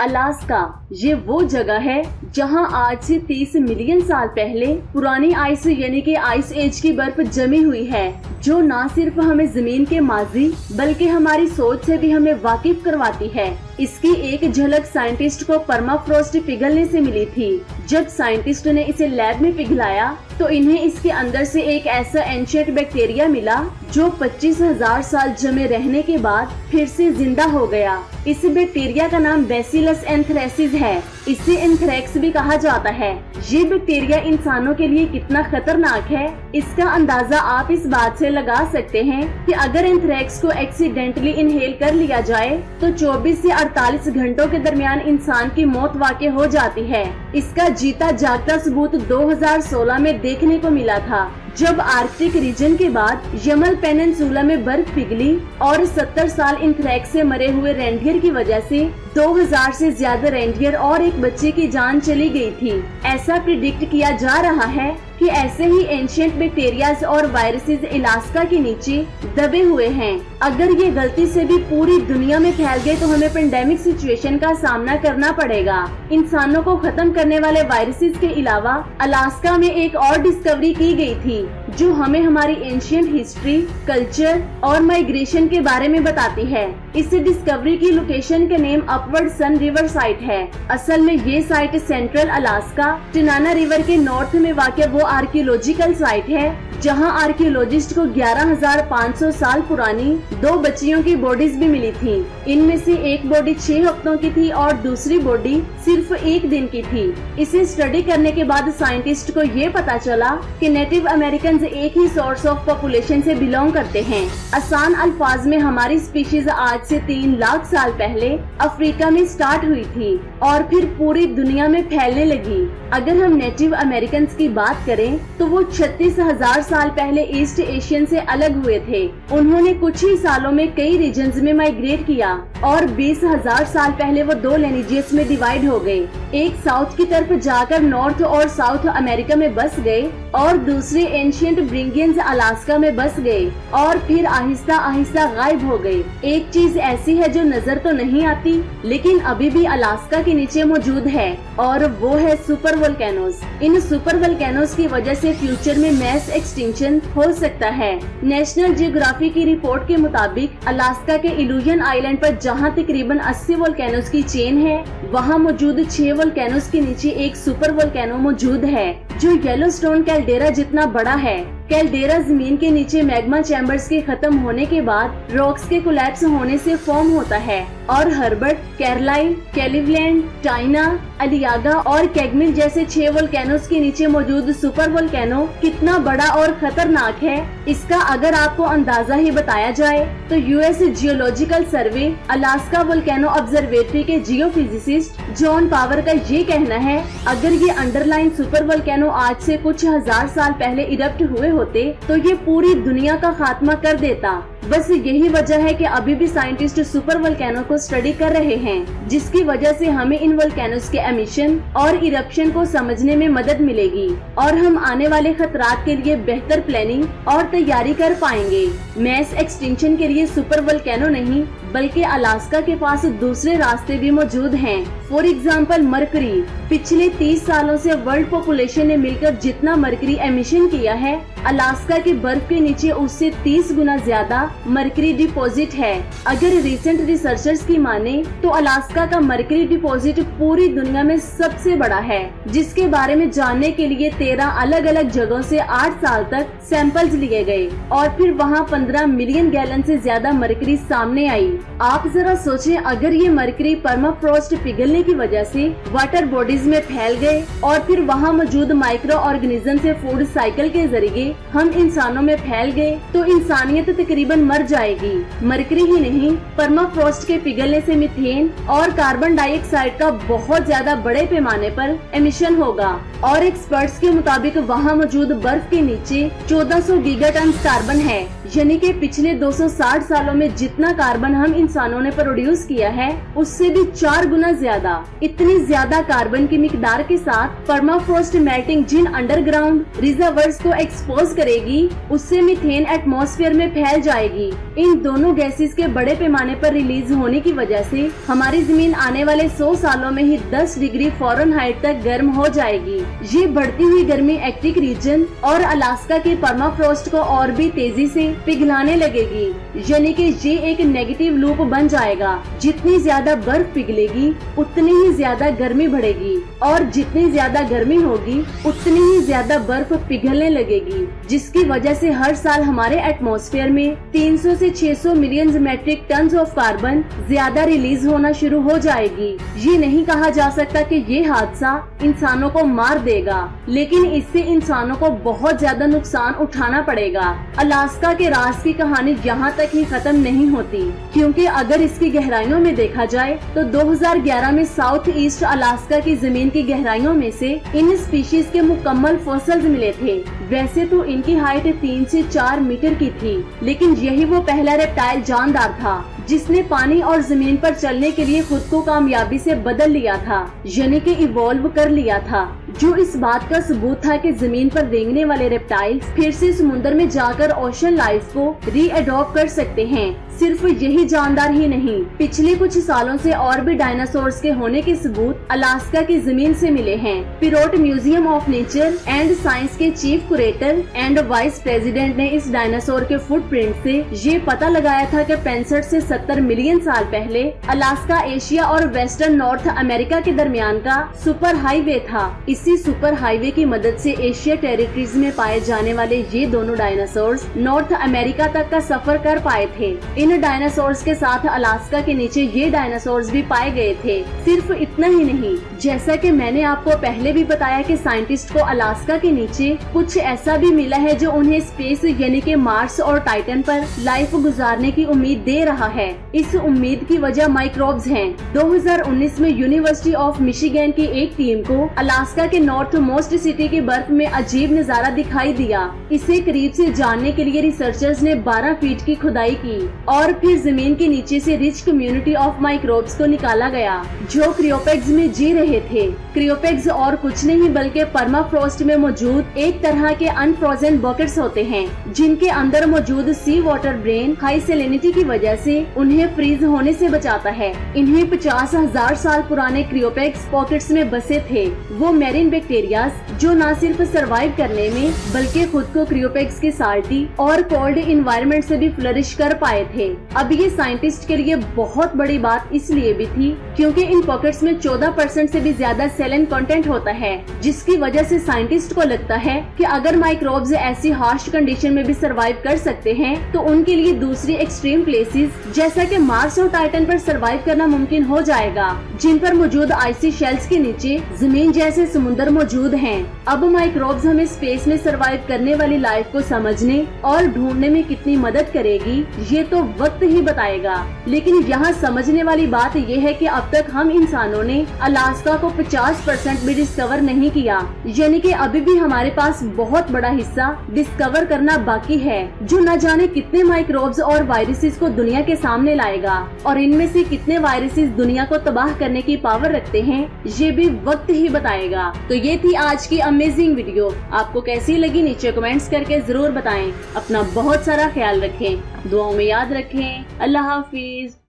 Alaska ये वो जगह है जहां आज से 30 मिलियन साल पहले पुरानी आइस यानी कि आइस एज की बर्फ जमी हुई है, जो न सिर्फ हमें जमीन के माजी बल्कि हमारी सोच से भी हमें वाकिफ करवाती है। इसकी एक झलक साइंटिस्ट को परमाफ्रॉस्ट पिघलने से मिली थी। जब साइंटिस्ट ने इसे लैब में पिघलाया तो इन्हें इसके अंदर से एक ऐसा एंशिएंट बैक्टीरिया मिला जो 25,000 साल जमे रहने के बाद फिर से जिंदा हो गया। इस बैक्टीरिया का नाम बैसिलस एंथ्रेसिस है। इसे एंथ्रेक्स भी कहा जाता है। ये बैक्टीरिया इंसानों के लिए कितना खतरनाक है, इसका अंदाजा आप इस बात से लगा सकते हैं कि अगर एंथ्रेक्स को एक्सीडेंटली इनहेल कर लिया जाए तो 24 से 48 घंटों के दरमियान इंसान की मौत वाक़ई हो जाती है। इसका जीता जागता सबूत 2016 में देखने को मिला था, जब आर्कटिक रीजन के बाद यमल पेनिनसुला में बर्फ पिघली और 70 साल एंथ्रेक्स से मरे हुए रेंडियर की वजह से 2000 से ज्यादा रेंडियर और एक बच्चे की जान चली गई थी। ऐसा प्रिडिक्ट किया जा रहा है कि ऐसे ही एंशिएंट बैक्टीरियाज और वायरसेस अलास्का के नीचे दबे हुए हैं। अगर ये गलती से भी पूरी दुनिया में फैल गए तो हमें पेंडेमिक सिचुएशन का सामना करना पड़ेगा। इंसानों को खत्म करने वाले वायरसेस के अलावा अलास्का में एक और डिस्कवरी की गई थी जो हमें हमारी एंशिएंट हिस्ट्री, कल्चर और माइग्रेशन के बारे में बताती है। इस डिस्कवरी की लोकेशन का नेम अपवर्ड सन रिवर साइट है। असल में ये साइट सेंट्रल अलास्का टिनाना रिवर के नॉर्थ में वाक़ वो आर्कियोलॉजिकल साइट है जहां आर्कियोलॉजिस्ट को 11,500 साल पुरानी 2 बच्चियों की बॉडीज भी मिली थी। इनमें से एक बॉडी 6 हफ्तों की थी और दूसरी बॉडी सिर्फ 1 दिन की थी। इसे स्टडी करने के बाद साइंटिस्ट को ये पता चला कि नेटिव अमेरिकन एक ही सोर्स ऑफ पॉपुलेशन से बिलोंग करते हैं। आसान अल्फाज में हमारी स्पीशीज आज से 3 लाख साल पहले अफ्रीका में स्टार्ट हुई थी और फिर पूरी दुनिया में फैलने लगी। अगर हम नेटिव अमेरिकन की बात करें तो वो 36,000 साल पहले ईस्ट एशियन से अलग हुए थे। उन्होंने कुछ ही सालों में कई रीजन्स में माइग्रेट किया और 20,000 साल पहले वो 2 लिनेजेस में डिवाइड हो गए। एक साउथ की तरफ जाकर नॉर्थ और साउथ अमेरिका में बस गए और दूसरे एंशिएंट ब्रिंगियंस अलास्का में बस गए और फिर आहिस्ता आहिस्ता गायब हो गए। एक चीज ऐसी है जो नजर तो नहीं आती लेकिन अभी भी अलास्का के नीचे मौजूद है और वो है सुपर वोल्केनोज। इन सुपर वोल्केनोज की वजह से फ्यूचर में मैस एक्सटिंक्शन हो सकता है। नेशनल जियोग्राफी की रिपोर्ट के मुताबिक अलास्का के इल्यूजन आइलैंड पर जहां तकरीबन 80 वोल्केनोज की चेन है, वहां मौजूद 6 वोल्केनोज के नीचे एक सुपर वोल्केनो मौजूद है जो येलोस्टोन कैल्डेरा जितना बड़ा है। कैल्डेरा जमीन के नीचे मैग्मा चैम्बर्स के खत्म होने के बाद रॉक्स के कोलैप्स होने से फॉर्म होता है और हर्बर्ट, कैरलाइन, कैलिवलैंड, टाइना, अलियागा और कैगमिल जैसे 6 वोल्केनोज के नीचे मौजूद सुपर वोल्केनो कितना बड़ा और खतरनाक है, इसका अगर आपको अंदाजा ही बताया जाए तो यूएस जियोलॉजिकल सर्वे अलास्का वोल्केनो ऑब्जर्वेटरी के जियोफिजिसिस्ट जॉन पावर का ये कहना है, अगर ये अंडरलाइन सुपर वोल्केनो आज से कुछ हजार साल पहले इरप्ट हुए होते तो ये पूरी दुनिया का खात्मा कर देता। बस यही वजह है कि अभी भी साइंटिस्ट सुपर वोल्केनो को स्टडी कर रहे हैं, जिसकी वजह से हमें इन वोल्केनोज के एमिशन और इरप्शन को समझने में मदद मिलेगी और हम आने वाले खतरात के लिए बेहतर प्लानिंग और तैयारी कर पाएंगे। मैस एक्सटिंक्शन के लिए सुपर वोल्केनो नहीं बल्कि अलास्का के पास दूसरे रास्ते भी मौजूद हैं। For example mercury. पिछले 30 सालों से वर्ल्ड पॉपुलेशन ने मिलकर जितना मरकरी एमिशन किया है, अलास्का की बर्फ के नीचे उससे 30 गुना ज्यादा मरकरी डिपॉजिट है। अगर रिसेंट रिसर्चर्स की माने तो अलास्का का मरकरी डिपॉजिट पूरी दुनिया में सबसे बड़ा है, जिसके बारे में जानने के लिए 13 अलग अलग जगहों से 8 साल तक सैंपल्स लिए गए और फिर वहां 15 मिलियन गैलन से ज्यादा मरकरी सामने आई। आप जरा सोचें, अगर ये मरकरी परमाफ्रॉस्ट पिघलने की वजह से वाटर बॉडीज में फैल गए और फिर वहाँ मौजूद माइक्रो ऑर्गेनिज्म से फूड साइकिल के जरिए हम इंसानों में फैल गए तो इंसानियत तकरीबन मर जाएगी। मरकरी ही नहीं, परमाफ्रॉस्ट के पिघलने से मीथेन और कार्बन डाइऑक्साइड का बहुत ज्यादा बड़े पैमाने पर एमिशन होगा और एक्सपर्ट्स के मुताबिक वहाँ मौजूद बर्फ के नीचे 1400 गीगाटन कार्बन है। यानी कि पिछले 260 सालों में जितना कार्बन हम इंसानों ने प्रोड्यूस किया है उससे भी 4 गुना ज्यादा। इतनी ज्यादा कार्बन की मिकदार के साथ परमाफ्रॉस्ट मेल्टिंग जिन अंडरग्राउंड रिजर्वर्स को एक्सपोज करेगी, उससे मीथेन एटमॉस्फेयर में फैल जाएगी। इन दोनों गैसेस के बड़े पैमाने पर रिलीज होने की वजह से हमारी जमीन आने वाले 100 सालों में ही 10 डिग्री फ़ारेनहाइट तक गर्म हो जाएगी। ये बढ़ती हुई गर्मी आर्कटिक रीजन और अलास्का के परमाफ्रॉस्ट को और भी तेजी से पिघलाने लगेगी, यानी कि ये एक नेगेटिव लूप बन जाएगा। जितनी ज्यादा बर्फ पिघलेगी उतनी ही ज्यादा गर्मी बढ़ेगी और जितनी ज्यादा गर्मी होगी उतनी ही ज्यादा बर्फ पिघलने लगेगी, जिसकी वजह से हर साल हमारे एटमॉस्फेयर में 300 से 600 million metric ton of carbon ज्यादा रिलीज होना शुरू हो जाएगी। ये नहीं कहा जा सकता कि ये हादसा इंसानों को मार देगा, लेकिन इससे इंसानों को बहुत ज्यादा नुकसान उठाना पड़ेगा। अलास्का के राज की कहानी यहाँ तक ही खत्म नहीं होती, क्योंकि अगर इसकी गहराइयों में देखा जाए तो 2011 में साउथ ईस्ट अलास्का की जमीन की गहराइयों में से इन स्पीशीज के मुकम्मल फॉसिल्स मिले थे। वैसे तो इनकी हाइट 3 से 4 मीटर की थी, लेकिन यही वो पहला रेप्टाइल जानदार था जिसने पानी और जमीन पर चलने के लिए खुद को कामयाबी से बदल लिया था, यानी कि इवॉल्व कर लिया था, जो इस बात का सबूत था कि जमीन पर रेंगने वाले रेप्टाइल्स फिर से समुद्र में जाकर ओशन लाइफ को रीअडॉप्ट कर सकते हैं। सिर्फ यही जानदार ही नहीं, पिछले कुछ सालों से और भी डायनासोर्स के होने के सबूत अलास्का की जमीन से मिले हैं। Perot museum of nature and science के chief curator and vice president ने इस डायनासोर के फुटप्रिंट से ये पता लगाया था कि 65 से 70 मिलियन साल पहले अलास्का एशिया और वेस्टर्न नॉर्थ अमेरिका के दरमियान का सुपर हाईवे था। इसी सुपर हाईवे की मदद से एशिया टेरिटरीज में पाए जाने वाले ये दोनों डायनासोर्स नॉर्थ अमेरिका तक का सफर कर पाए थे। इन डायनासोर्स के साथ अलास्का के नीचे ये डायनासोर्स भी पाए गए थे। सिर्फ इतना ही नहीं, जैसा कि मैंने आपको पहले भी बताया कि साइंटिस्ट को अलास्का के नीचे कुछ ऐसा भी मिला है जो उन्हें स्पेस यानी कि मार्स और टाइटन पर लाइफ गुजारने की उम्मीद दे रहा है। इस उम्मीद की वजह माइक्रोब्स हैं। 2019 में यूनिवर्सिटी ऑफ मिशिगन की एक टीम को अलास्का के नॉर्थ मोस्ट सिटी के बर्फ में अजीब नजारा दिखाई दिया। इसे करीब से जानने के लिए रिसर्चर्स ने 12 फीट की खुदाई की और फिर जमीन के नीचे से रिच कम्युनिटी ऑफ माइक्रोब्स को निकाला गया जो क्रियोपेग्स में जी रहे थे। क्रियोपेग्स और कुछ नहीं बल्कि परमाफ्रॉस्ट में मौजूद एक तरह के अनफ्रोजन बकेट्स होते हैं, जिनके अंदर मौजूद सी वाटर ब्रेन हाई सैलिनिटी की वजह से उन्हें फ्रीज होने से बचाता है। इन्हें 50,000 साल पुराने क्रियोपेग्स पॉकेट्स में बसे थे, वो मैरीन बैक्टीरियाज जो न सिर्फ सरवाइव करने में बल्कि खुद को क्रियोपेग्स के साल्टी और कोल्ड इन्वायरमेंट से भी फ्लरिश कर पाए थे। अब ये साइंटिस्ट के लिए बहुत बड़ी बात इसलिए भी थी क्योंकि इन पॉकेट्स में 14% से भी ज्यादा सेलेन कंटेंट होता है, जिसकी वजह से साइंटिस्ट को लगता है कि अगर माइक्रोब्स ऐसी हार्श कंडीशन में भी सरवाइव कर सकते हैं तो उनके लिए दूसरी एक्सट्रीम प्लेसेस जैसा कि मार्स और टाइटन पर सरवाइव करना मुमकिन हो जाएगा, जिन पर मौजूद आइसी शेल्स के नीचे जमीन जैसे समुद्र मौजूद हैं। अब माइक्रोब्स हमें स्पेस में सरवाइव करने वाली लाइफ को समझने और ढूंढने में कितनी मदद करेगी ये तो वक्त ही बताएगा। लेकिन यहाँ समझने वाली बात ये है कि अब तक हम इंसानों ने अलास्का को 50% भी डिस्कवर नहीं किया, यानी कि अभी भी हमारे पास बहुत बड़ा हिस्सा डिस्कवर करना बाकी है, जो न जाने कितने माइक्रोब्स और वायरसेस को दुनिया के सामने लाएगा और इनमें से कितने वायरसेस दुनिया को तबाह करने की पावर रखते हैं ये भी वक्त ही बताएगा। तो ये थी आज की अमेजिंग वीडियो। आपको कैसी लगी नीचे कमेंट्स करके जरूर बताएं। अपना बहुत सारा ख्याल रखें, दुआओं में याद रखें। अल्लाह हाफिज।